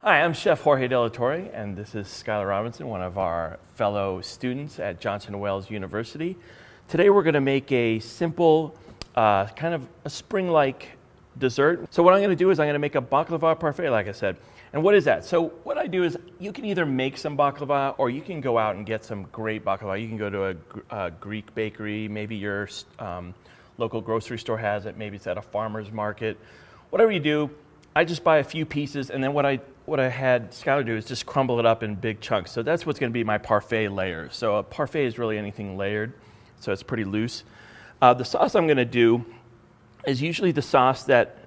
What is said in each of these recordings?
Hi, I'm Chef Jorge De La Torre, and this is Skylar Robinson, one of our fellow students at Johnson & Wales University. Today we're going to make a simple, kind of a spring-like dessert. So what I'm going to do is I'm going to make a Baklava Parfait, like I said. And what is that? So what I do is you can either make some baklava or you can go out and get some great baklava. You can go to a Greek bakery, maybe your local grocery store has it, maybe it's at a farmer's market. Whatever you do, I just buy a few pieces, and then what I had Skylar do is just crumble it up in big chunks. So that's what's going to be my parfait layer. So a parfait is really anything layered, so it's pretty loose. The sauce I'm going to do is usually the sauce that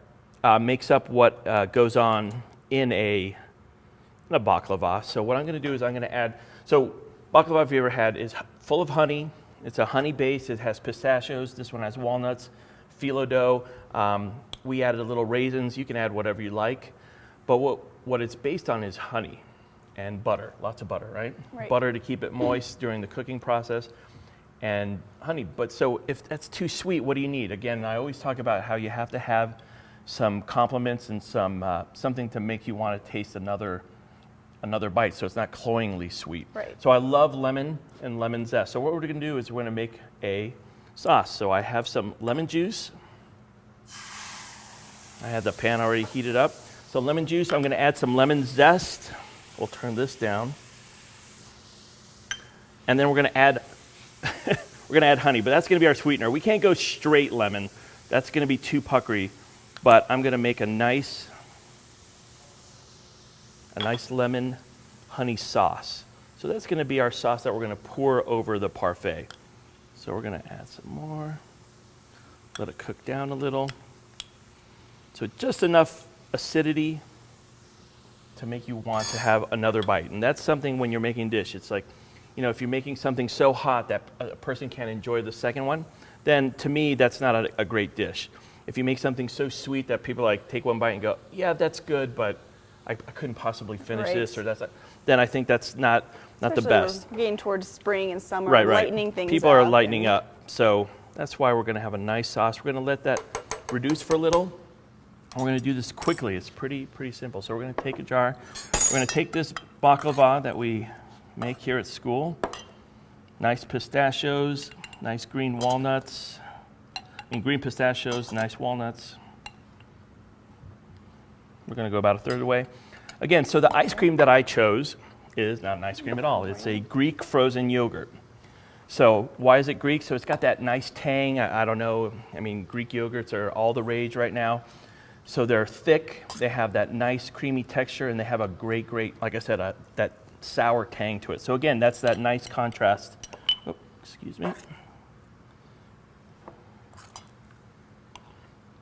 makes up what goes on in a baklava. So what I'm going to do is I'm going to add, so baklava, if you ever had, is full of honey. It's a honey base. It has pistachios. This one has walnuts, phyllo dough. We added a little raisins. You can add whatever you like. But what it's based on is honey and butter, lots of butter, right? Butter to keep it moist during the cooking process, and honey. But so if that's too sweet, what do you need? Again, I always talk about how you have to have some complements and something to make you want to taste another bite, so it's not cloyingly sweet. Right. So I love lemon and lemon zest. So what we're going to do is we're going to make a sauce. So I have some lemon juice. I had the pan already heated up. So lemon juice, I'm going to add some lemon zest. We'll turn this down. And then we're going to add honey, but that's going to be our sweetener. We can't go straight lemon. That's going to be too puckery. But I'm going to make a nice lemon honey sauce. So that's going to be our sauce that we're going to pour over the parfait. So we're going to add some more. Let it cook down a little. So just enough acidity to make you want to have another bite. And that's something when you're making a dish. It's like, you know, if you're making something so hot that a person can't enjoy the second one, then to me, that's not a great dish. If you make something so sweet that people like take one bite and go, yeah, that's good, but I couldn't possibly finish this, or that's not, then I think that's not the best. We're getting towards spring and summer, right. lightening things People up. are lightening up. So that's why we're going to have a nice sauce. We're going to let that reduce for a little. We're going to do this quickly. It's pretty simple. So we're going to take a jar. We're going to take this baklava that we make here at school. Nice pistachios, nice green walnuts. Green pistachios, nice walnuts. We're going to go about a third of the way. Again, so the ice cream that I chose is not an ice cream at all. It's a Greek frozen yogurt. So why is it Greek? So it's got that nice tang. I don't know. I mean, Greek yogurts are all the rage right now. So they're thick, they have that nice creamy texture, and they have a great, like I said, that sour tang to it. So again, that's that nice contrast. Oh, excuse me.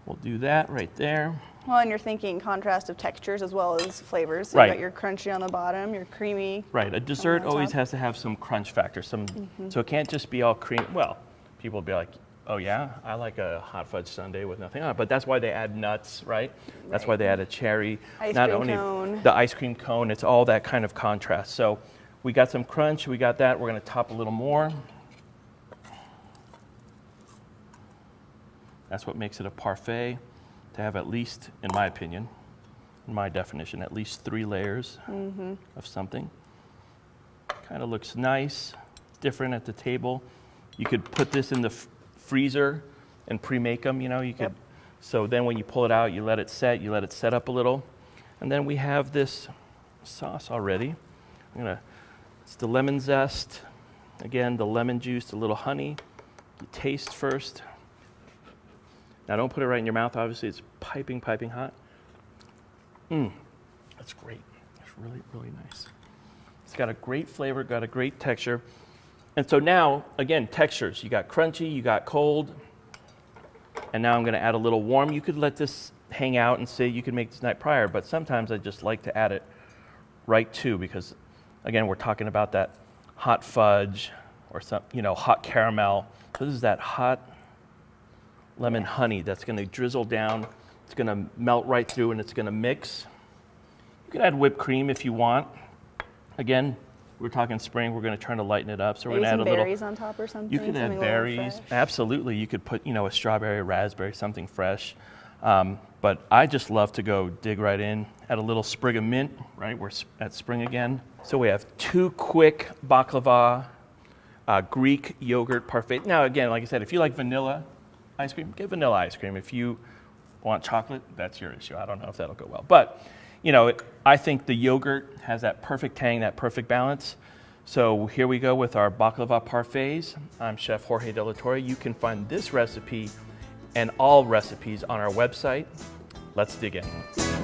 We'll do that right there. Well, and you're thinking contrast of textures as well as flavors. So right. You've got your crunchy on the bottom, your creamy. Right, a dessert always has to have some crunch factor. So it can't just be all cream. Well, people will be like, oh yeah, I like a hot fudge sundae with nothing on it. But that's why they add nuts, right? That's why they add a cherry. Not only cone. The ice cream cone, it's all that kind of contrast. So we got some crunch, we got that. We're going to top a little more. That's what makes it a parfait, to have at least, in my opinion, in my definition, at least 3 layers of something. Kind of looks nice, different at the table. You could put this in the freezer and pre-make them, you know, you could. So then when you pull it out, you let it set up a little. And then we have this sauce already. It's the lemon zest. Again, the lemon juice, a little honey. You taste first. Now don't put it right in your mouth, obviously it's piping hot. That's great. It's really nice. It's got a great flavor, got a great texture. And so now, again, textures. You got crunchy, you got cold, and now I'm going to add a little warm. You could let this hang out and say you could make this night prior, but sometimes I just like to add it right to, because, again, we're talking about that hot fudge or some, hot caramel. So this is that hot lemon honey that's going to drizzle down. It's going to melt right through, and it's going to mix. You can add whipped cream if you want. Again, we're talking spring. We're going to try to lighten it up. So we're going to add a little berries on top or something. You can add berries. Absolutely. You could put, a strawberry, raspberry, something fresh. But I just love to go dig right in, add a little sprig of mint, right? We're at spring again. So we have 2 quick baklava Greek yogurt parfait. Now again, like I said, if you like vanilla ice cream, get vanilla ice cream. If you want chocolate, that's your issue. I don't know if that'll go well. But, you know, I think the yogurt has that perfect tang, that perfect balance. So here we go with our baklava parfaits. I'm Chef Jorge De La Torre. You can find this recipe and all recipes on our website. Let's dig in.